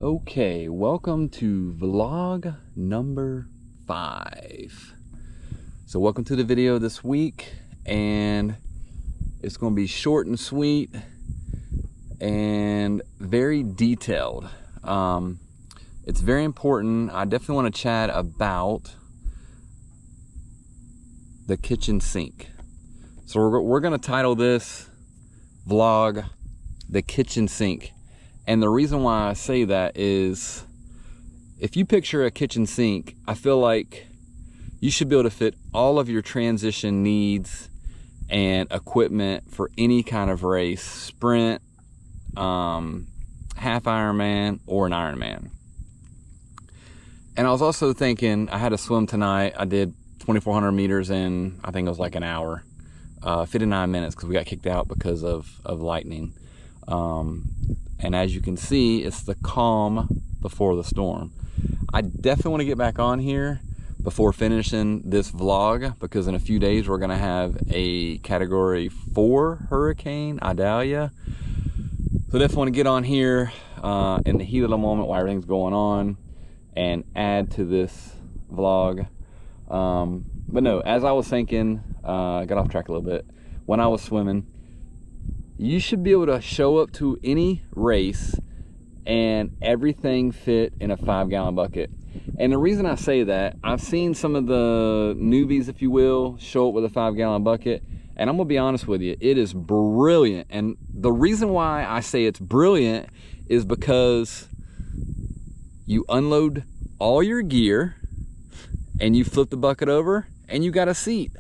Okay, welcome to vlog number 5. So welcome to the video this week, and it's going to be short and sweet and very detailed. It's very important. I definitely want to chat about the kitchen sink. So we're going to title this vlog the kitchen sink. And the reason why I say that is, if you picture a kitchen sink, I feel like you should be able to fit all of your transition needs and equipment for any kind of race, sprint, half Ironman, or an Ironman. And I was also thinking, I had to swim tonight. I did 2,400 meters in, I think it was like an hour, 59 minutes, because we got kicked out because of lightning. And as you can see, it's the calm before the storm. I definitely want to get back on here before finishing this vlog, because in a few days we're going to have a category 4 hurricane, Idalia. So definitely want to get on here in the heat of the moment while everything's going on and add to this vlog. But no, as I was thinking, I got off track a little bit. When I was swimming, you should be able to show up to any race and everything fit in a 5-gallon bucket. And the reason I say that, I've seen some of the newbies, if you will, show up with a 5-gallon bucket, and I'm gonna be honest with you, it is brilliant. And the reason why I say it's brilliant is because you unload all your gear and you flip the bucket over and you got a seat.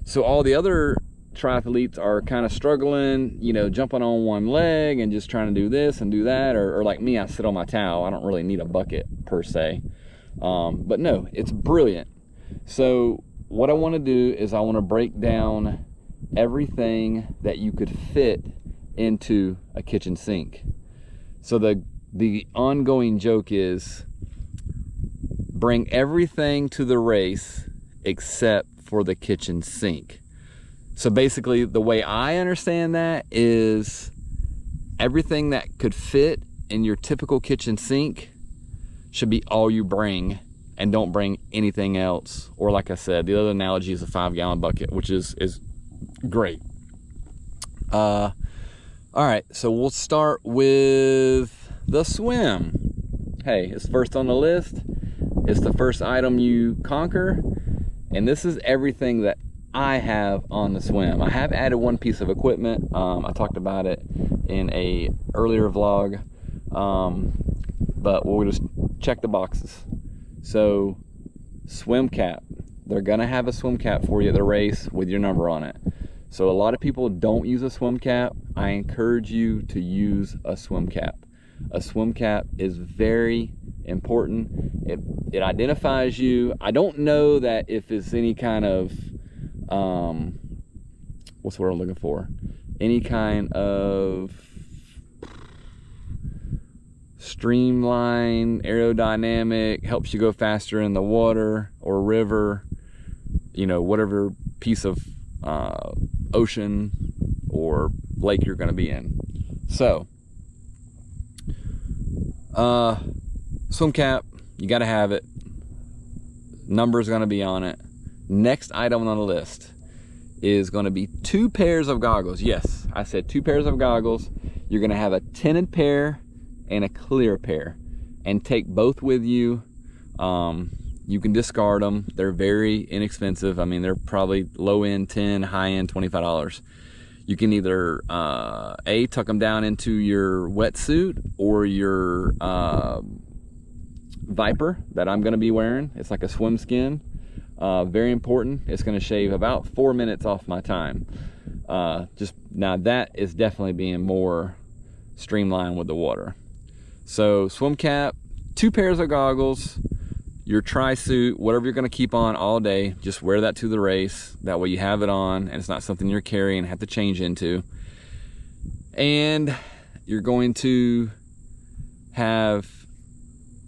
So all the other triathletes are kind of struggling, you know, jumping on one leg and just trying to do this and do that, or like me, I sit on my towel. I don't really need a bucket per se, but no, it's brilliant. So what I want to do is I want to break down everything that you could fit into a kitchen sink. So the ongoing joke is, bring everything to the race except for the kitchen sink. So basically, the way I understand that is everything that could fit in your typical kitchen sink should be all you bring, and don't bring anything else. Or like I said, the other analogy is a 5-gallon bucket, which is great. All right, so we'll start with the swim. Hey, it's first on the list. It's the first item you conquer, and this is everything that I have on the swim. I have added one piece of equipment. I talked about it in a earlier vlog, but we'll just check the boxes. So, swim cap. They're gonna have a swim cap for you at the race with your number on it. So a lot of people don't use a swim cap. I encourage you to use a swim cap. A swim cap is very important. It identifies you. I don't know that if it's any kind of what's the word I'm looking for? Any kind of streamline, aerodynamic, helps you go faster in the water or river, you know, whatever piece of ocean or lake you're going to be in. So, swim cap, you got to have it. Number's going to be on it. Next item on the list is going to be 2 pairs of goggles. Yes, I said 2 pairs of goggles. You're going to have a tinted pair and a clear pair, and take both with you. You can discard them. They're very inexpensive. I mean, they're probably low end $10, high end $25. You can either tuck them down into your wetsuit or your Viper that I'm going to be wearing. It's like a swim skin. Very important. It's going to shave about 4 minutes off my time. Just now, that is definitely being more streamlined with the water. So swim cap, 2 pairs of goggles, your tri-suit, whatever you're going to keep on all day, just wear that to the race. That way you have it on and it's not something you're carrying and have to change into. And you're going to have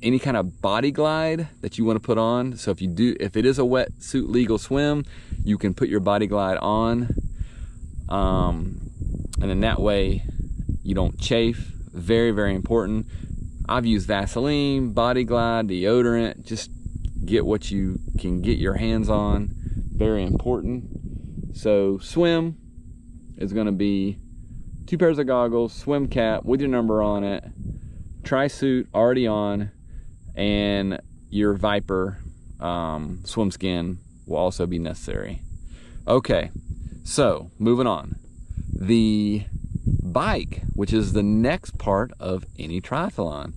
any kind of body glide that you want to put on. So if it is a wetsuit legal swim, you can put your body glide on, and then that way you don't chafe. Very, very important. I've used Vaseline, Body Glide, deodorant. Just get what you can get your hands on. Very important. So swim is going to be 2 pairs of goggles, swim cap with your number on it, tri-suit already on, and your Viper swim skin will also be necessary. Okay, so moving on. The bike, which is the next part of any triathlon.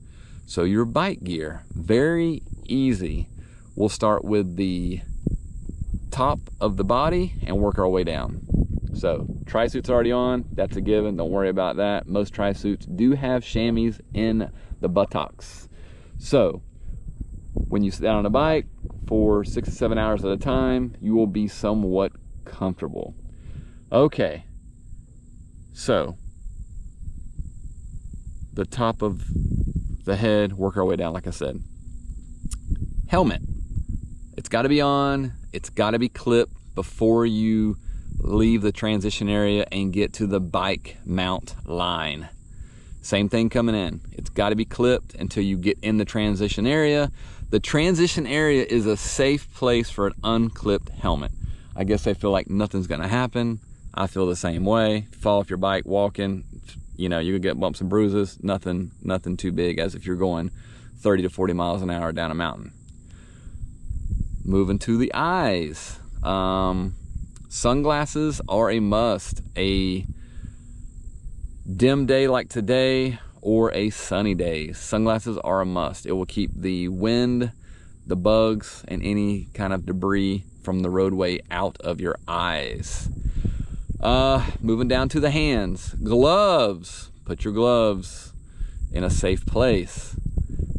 So your bike gear, very easy. We'll start with the top of the body and work our way down. So tri-suit's already on, that's a given, don't worry about that. Most tri-suits do have chamois in the buttocks. So when you sit down on a bike for 6 to 7 hours at a time, you will be somewhat comfortable. Okay, so the top of the head, work our way down like I said. Helmet, it's got to be on, it's got to be clipped before you leave the transition area and get to the bike mount line. Same thing coming in, it's got to be clipped until you get in the transition area. The transition area is a safe place for an unclipped helmet. I guess they feel like nothing's gonna happen. I feel the same way. Fall off your bike walking, you know, you could get bumps and bruises. Nothing too big as if you're going 30 to 40 miles an hour down a mountain. Moving to the eyes. Sunglasses are a must. A dim day like today or a sunny day, sunglasses are a must. It will keep the wind, the bugs, and any kind of debris from the roadway out of your eyes. Moving down to the hands. Gloves. Put your gloves in a safe place.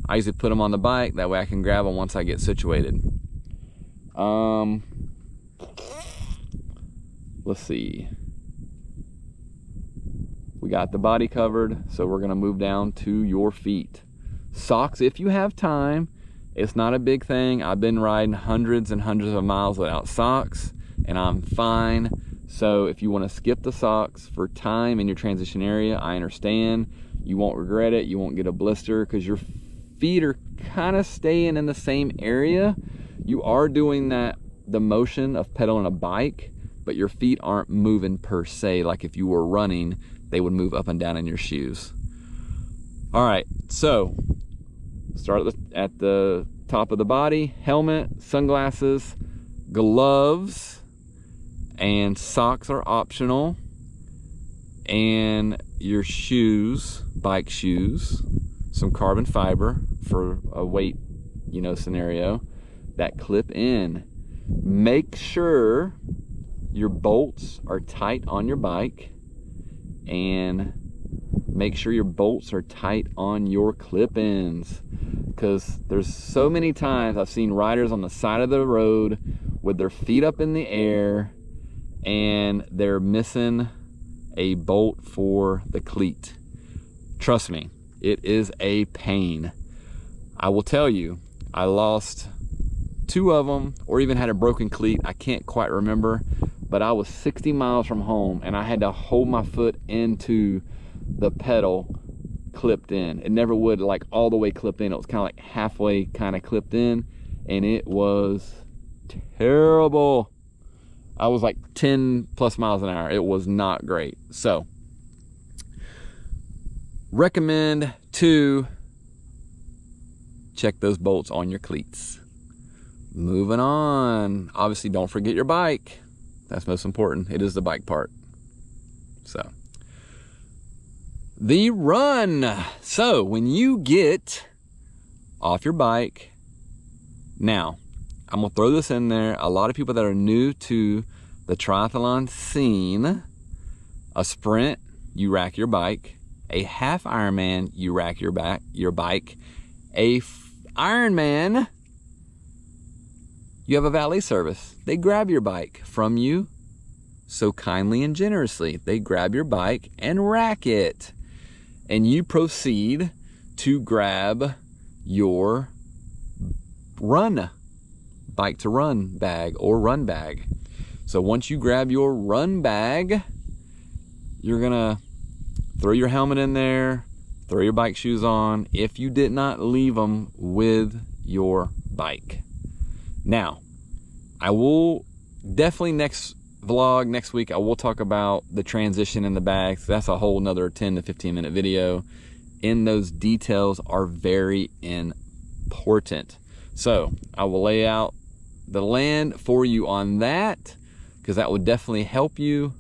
I usually put them on the bike, that way I can grab them once I get situated. Let's see. We got the body covered, so we're gonna move down to your feet. Socks, if you have time. It's not a big thing. I've been riding hundreds and hundreds of miles without socks, and I'm fine. So if you wanna skip the socks for time in your transition area, I understand. You won't regret it, you won't get a blister, because your feet are kind of staying in the same area. You are doing the motion of pedaling a bike, but your feet aren't moving per se. Like if you were running, they would move up and down in your shoes. All right, so start at the top of the body. Helmet, sunglasses, gloves, and socks are optional. And your shoes, bike shoes, some carbon fiber for a weight, scenario, that clip in. Make sure your bolts are tight on your bike, and make sure your bolts are tight on your clip-ins, because there's so many times I've seen riders on the side of the road with their feet up in the air and they're missing a bolt for the cleat. Trust me, it is a pain. I will tell you, I lost 2 of them, or even had a broken cleat. I can't quite remember, but I was 60 miles from home and I had to hold my foot into the pedal clipped in. It never would like all the way clip in. It was kind of like halfway kind of clipped in, and it was terrible. I was like 10 plus miles an hour. It was not great. So recommend to check those bolts on your cleats. Moving on, obviously don't forget your bike. That's most important. It is the bike part. So the run. So when you get off your bike, now I'm gonna throw this in there. A lot of people that are new to the triathlon scene, a sprint, you rack your bike. A half Ironman, you rack your bike. A Ironman, you have a valet service. They grab your bike from you so kindly and generously. They grab your bike and rack it. And you proceed to grab your bike to run bag or run bag. So once you grab your run bag, you're gonna throw your helmet in there, throw your bike shoes on if you did not leave them with your bike. Now, I will definitely next vlog, next week, I will talk about the transition in the bags. That's a whole nother 10 to 15 minute video. And those details are very important. So I will lay out the land for you on that, because that would definitely help you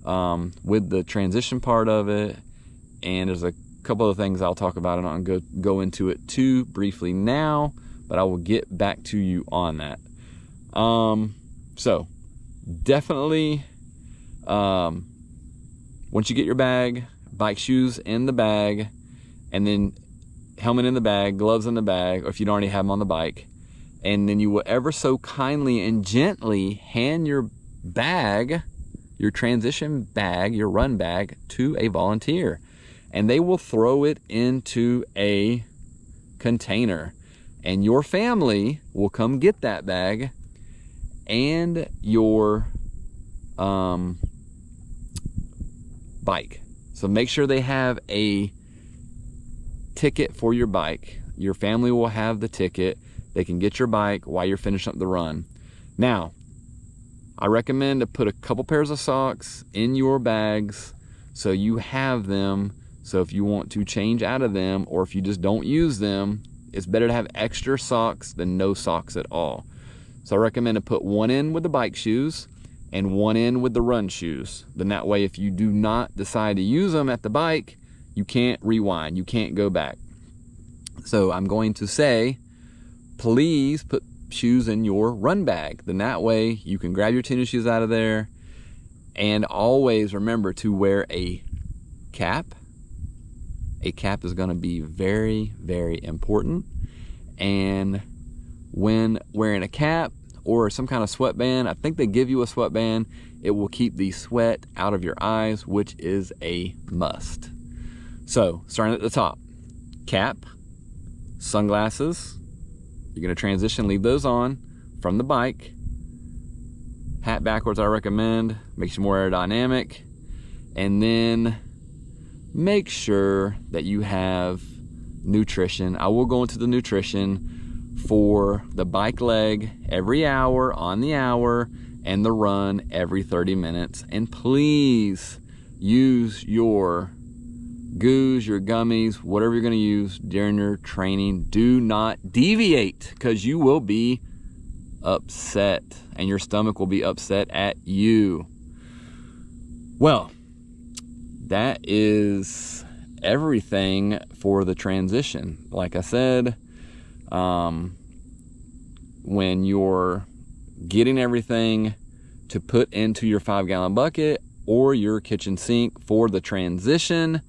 with the transition part of it. And there's a couple of things I'll talk about, and I'm going to go into it too briefly now, but I will get back to you on that. So definitely, once you get your bag, bike shoes in the bag, and then helmet in the bag, gloves in the bag, or if you don't already have them on the bike, and then you will ever so kindly and gently hand your bag, your transition bag, your run bag, to a volunteer, and they will throw it into a container, and your family will come get that bag and your bike. So make sure they have a ticket for your bike. Your family will have the ticket. They can get your bike while you're finishing up the run. Now, I recommend to put a couple pairs of socks in your bags so you have them. So if you want to change out of them, or if you just don't use them, it's better to have extra socks than no socks at all. So I recommend to put one in with the bike shoes and one in with the run shoes. Then that way, if you do not decide to use them at the bike, you can't rewind, you can't go back. So I'm going to say, please put shoes in your run bag. Then that way you can grab your tennis shoes out of there. And always remember to wear a cap. A cap is going to be very, very important. And when wearing a cap or some kind of sweatband, I think they give you a sweatband, it will keep the sweat out of your eyes, which is a must. So starting at the top, cap, sunglasses, you're going to transition, leave those on from the bike. Hat backwards I recommend, makes you more aerodynamic. And then make sure that you have nutrition. I will go into the nutrition for the bike leg every hour on the hour, and the run every 30 minutes. And please use your goos, your gummies, whatever you're going to use during your training. Do not deviate, because you will be upset and your stomach will be upset at you. Well, that is everything for the transition. Like I said, when you're getting everything to put into your 5-gallon bucket or your kitchen sink for the transition,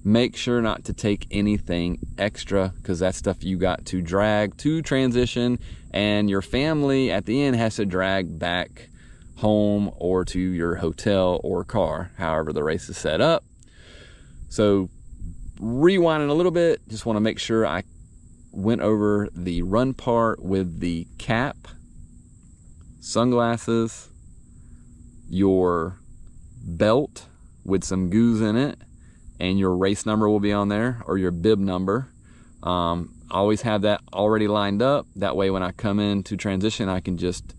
make sure not to take anything extra, because that's stuff you got to drag to transition, and your family at the end has to drag back home or to your hotel or car, however the race is set up. So rewinding a little bit, just want to make sure I went over the run part with the cap, sunglasses, your belt with some goos in it, and your race number will be on there, or your bib number. I always have that already lined up. That way when I come into transition, I can just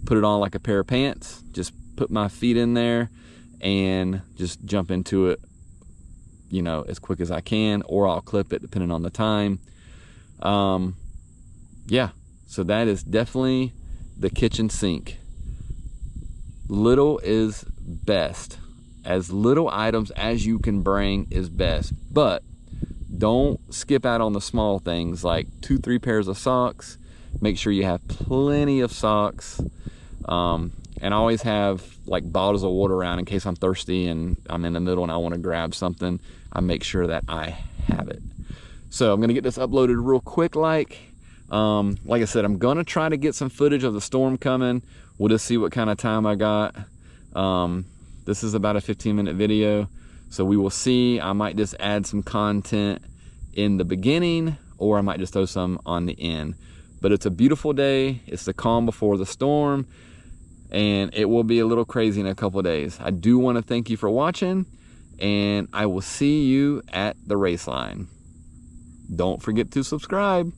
put it on like a pair of pants, just put my feet in there and just jump into it, you know, as quick as I can, or I'll clip it depending on the time. Yeah, so that is definitely the kitchen sink. Little is best. As little items as you can bring is best, but don't skip out on the small things like 2-3 pairs of socks. Make sure you have plenty of socks, and always have like bottles of water around in case I'm thirsty and I'm in the middle and I want to grab something. I make sure that I have it. So I'm gonna get this uploaded real quick. Like I said, I'm gonna try to get some footage of the storm coming. We'll just see what kind of time I got. This is about a 15-minute video, so we will see. I might just add some content in the beginning, or I might just throw some on the end. But it's a beautiful day. It's the calm before the storm, and it will be a little crazy in a couple of days. I do want to thank you for watching, and I will see you at the race line. Don't forget to subscribe.